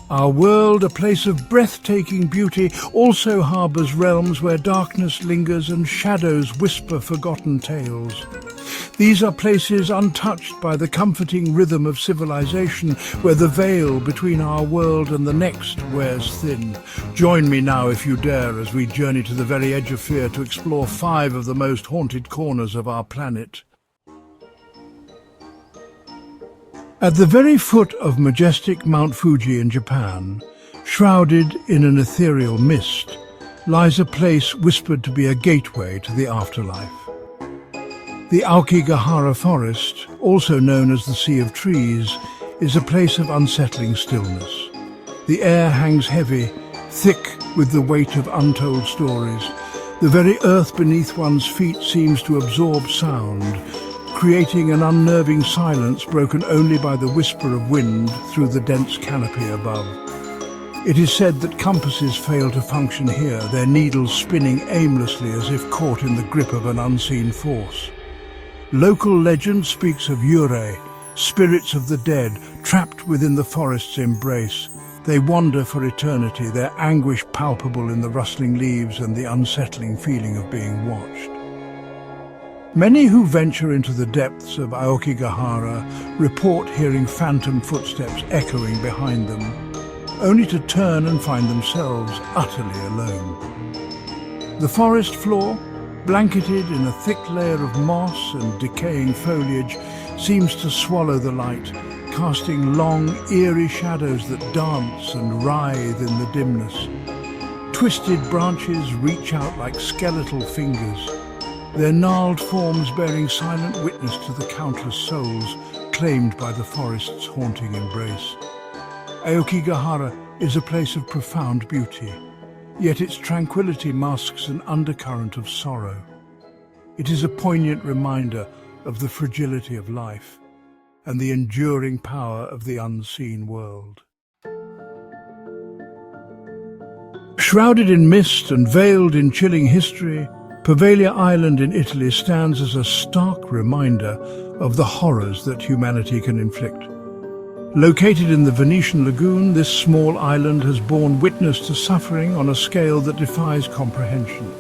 Our world, a place of breathtaking beauty, also harbours realms where darkness lingers and shadows whisper forgotten tales. These are places untouched by the comforting rhythm of civilization, where the veil between our world and the next wears thin. Join me now, if you dare, as we journey to the very edge of fear to explore 5 of the most haunted corners of our planet. At the very foot of majestic Mount Fuji in Japan, shrouded in an ethereal mist, lies a place whispered to be a gateway to the afterlife. The Aokigahara Forest, also known as the Sea of Trees, is a place of unsettling stillness. The air hangs heavy, thick with the weight of untold stories. The very earth beneath one's feet seems to absorb sound, creating an unnerving silence broken only by the whisper of wind through the dense canopy above. It is said that compasses fail to function here, their needles spinning aimlessly as if caught in the grip of an unseen force. Local legend speaks of yurei, spirits of the dead, trapped within the forest's embrace. They wander for eternity, their anguish palpable in the rustling leaves and the unsettling feeling of being watched. Many who venture into the depths of Aokigahara report hearing phantom footsteps echoing behind them, only to turn and find themselves utterly alone. The forest floor, blanketed in a thick layer of moss and decaying foliage, seems to swallow the light, casting long, eerie shadows that dance and writhe in the dimness. Twisted branches reach out like skeletal fingers, their gnarled forms bearing silent witness to the countless souls claimed by the forest's haunting embrace. Aokigahara is a place of profound beauty, yet its tranquility masks an undercurrent of sorrow. It is a poignant reminder of the fragility of life and the enduring power of the unseen world. Shrouded in mist and veiled in chilling history, Poveglia Island in Italy stands as a stark reminder of the horrors that humanity can inflict. Located in the Venetian lagoon, this small island has borne witness to suffering on a scale that defies comprehension.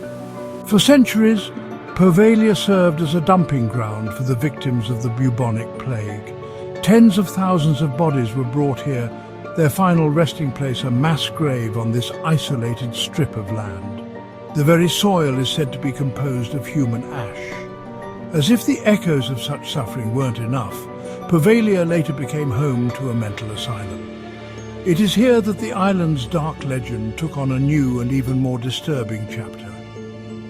For centuries, Poveglia served as a dumping ground for the victims of the bubonic plague. Tens of thousands of bodies were brought here, their final resting place a mass grave on this isolated strip of land. The very soil is said to be composed of human ash. As if the echoes of such suffering weren't enough, Poveglia later became home to a mental asylum. It is here that the island's dark legend took on a new and even more disturbing chapter.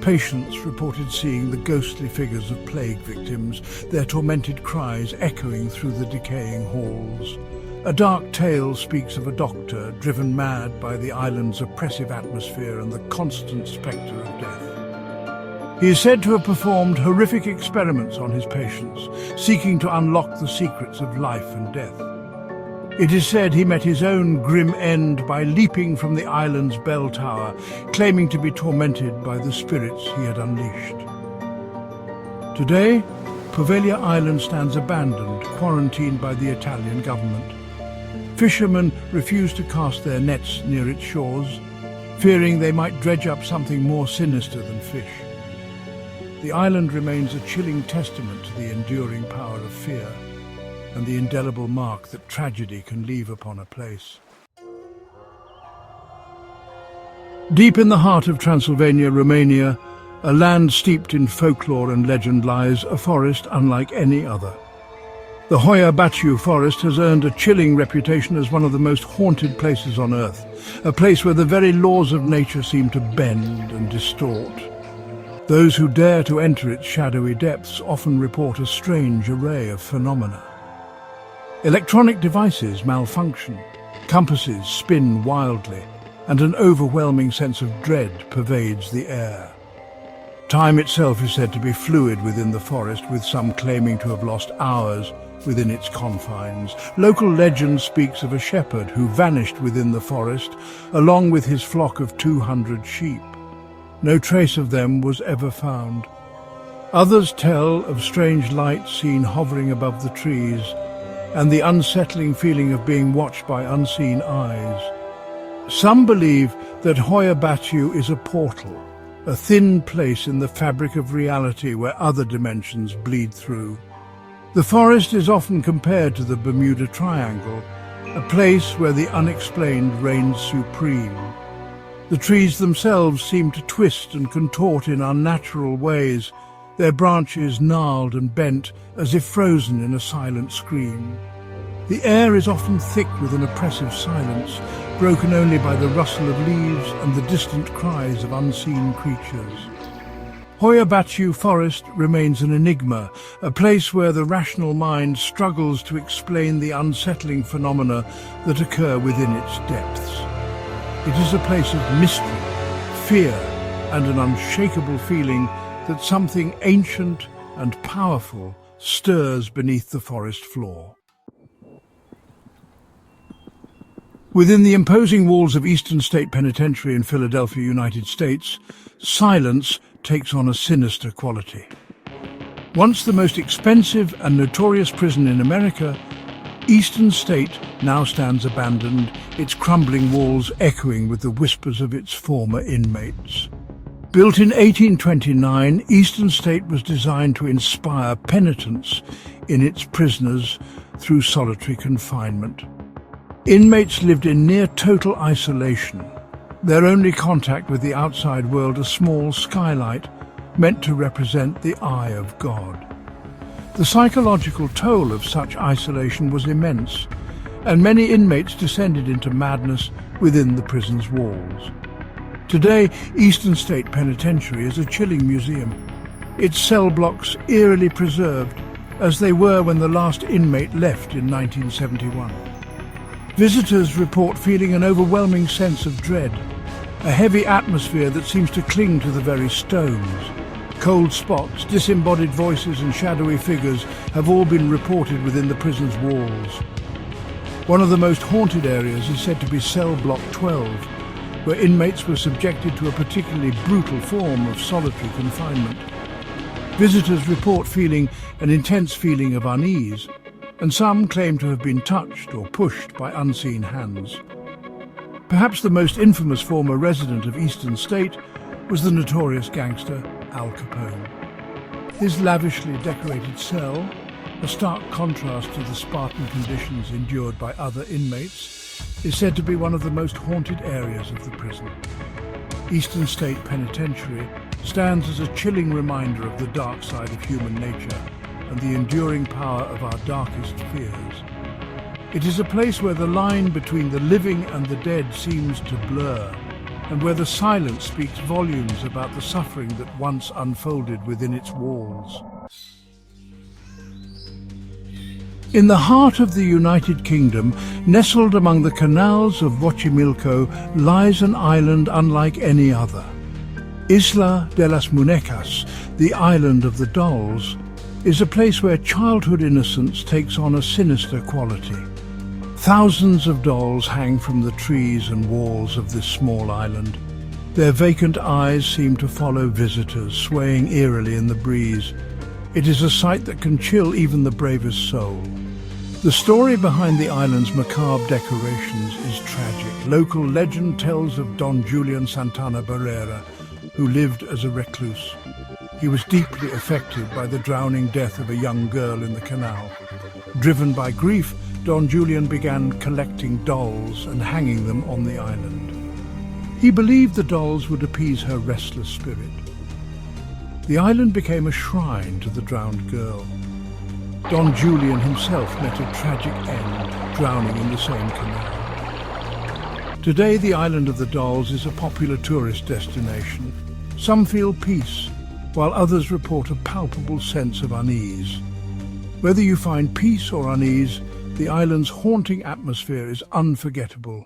Patients reported seeing the ghostly figures of plague victims, their tormented cries echoing through the decaying halls. A dark tale speaks of a doctor driven mad by the island's oppressive atmosphere and the constant spectre of death. He is said to have performed horrific experiments on his patients, seeking to unlock the secrets of life and death. It is said he met his own grim end by leaping from the island's bell tower, claiming to be tormented by the spirits he had unleashed. Today, Poveglia Island stands abandoned, quarantined by the Italian government. Fishermen refuse to cast their nets near its shores, fearing they might dredge up something more sinister than fish. The island remains a chilling testament to the enduring power of fear and the indelible mark that tragedy can leave upon a place. Deep in the heart of Transylvania, Romania, a land steeped in folklore and legend, lies a forest unlike any other. The Hoia Baciu forest has earned a chilling reputation as one of the most haunted places on Earth, a place where the very laws of nature seem to bend and distort. Those who dare to enter its shadowy depths often report a strange array of phenomena. Electronic devices malfunction, compasses spin wildly, and an overwhelming sense of dread pervades the air. Time itself is said to be fluid within the forest, with some claiming to have lost hours within its confines. Local legend speaks of a shepherd who vanished within the forest, along with his flock of 200 sheep. No trace of them was ever found. Others tell of strange lights seen hovering above the trees, and the unsettling feeling of being watched by unseen eyes. Some believe that Hoia Baciu is a portal, a thin place in the fabric of reality where other dimensions bleed through. The forest is often compared to the Bermuda Triangle, a place where the unexplained reigns supreme. The trees themselves seem to twist and contort in unnatural ways, their branches gnarled and bent as if frozen in a silent scream. The air is often thick with an oppressive silence, broken only by the rustle of leaves and the distant cries of unseen creatures. Hoia Baciu Forest remains an enigma, a place where the rational mind struggles to explain the unsettling phenomena that occur within its depths. It is a place of mystery, fear, and an unshakable feeling that something ancient and powerful stirs beneath the forest floor. Within the imposing walls of Eastern State Penitentiary in Philadelphia, United States, silence takes on a sinister quality. Once the most expensive and notorious prison in America, Eastern State now stands abandoned, its crumbling walls echoing with the whispers of its former inmates. Built in 1829, Eastern State was designed to inspire penitence in its prisoners through solitary confinement. Inmates lived in near total isolation, their only contact with the outside world a small skylight meant to represent the eye of God. The psychological toll of such isolation was immense, and many inmates descended into madness within the prison's walls. Today, Eastern State Penitentiary is a chilling museum, its cell blocks eerily preserved as they were when the last inmate left in 1971. Visitors report feeling an overwhelming sense of dread, a heavy atmosphere that seems to cling to the very stones. Cold spots, disembodied voices and shadowy figures have all been reported within the prison's walls. One of the most haunted areas is said to be cell block 12, where inmates were subjected to a particularly brutal form of solitary confinement. Visitors report feeling an intense feeling of unease, and some claim to have been touched or pushed by unseen hands. Perhaps the most infamous former resident of Eastern State was the notorious gangster Al Capone. His lavishly decorated cell, a stark contrast to the Spartan conditions endured by other inmates, is said to be one of the most haunted areas of the prison. Eastern State Penitentiary stands as a chilling reminder of the dark side of human nature and the enduring power of our darkest fears. It is a place where the line between the living and the dead seems to blur, and where the silence speaks volumes about the suffering that once unfolded within its walls. In the heart of the United Kingdom, nestled among the canals of Xochimilco, lies an island unlike any other. Isla de las Muñecas, the island of the dolls, is a place where childhood innocence takes on a sinister quality. Thousands of dolls hang from the trees and walls of this small island. Their vacant eyes seem to follow visitors, swaying eerily in the breeze. It is a sight that can chill even the bravest soul. The story behind the island's macabre decorations is tragic. Local legend tells of Don Julian Santana Barrera, who lived as a recluse. He was deeply affected by the drowning death of a young girl in the canal. Driven by grief, Don Julian began collecting dolls and hanging them on the island. He believed the dolls would appease her restless spirit. The island became a shrine to the drowned girl. Don Julian himself met a tragic end, drowning in the same canal. Today, the island of the dolls is a popular tourist destination. Some feel peace, while others report a palpable sense of unease. Whether you find peace or unease, the island's haunting atmosphere is unforgettable.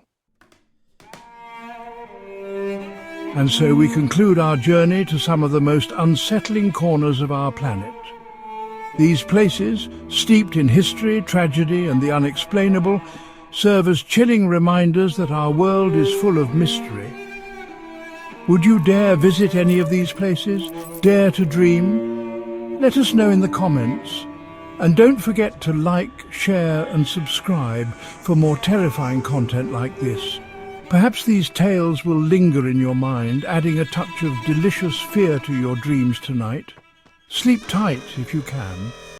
And so we conclude our journey to some of the most unsettling corners of our planet. These places, steeped in history, tragedy, and the unexplainable, serve as chilling reminders that our world is full of mystery. Would you dare visit any of these places? Dare to dream? Let us know in the comments. And don't forget to like, share and subscribe for more terrifying content like this. Perhaps these tales will linger in your mind, adding a touch of delicious fear to your dreams tonight. Sleep tight if you can.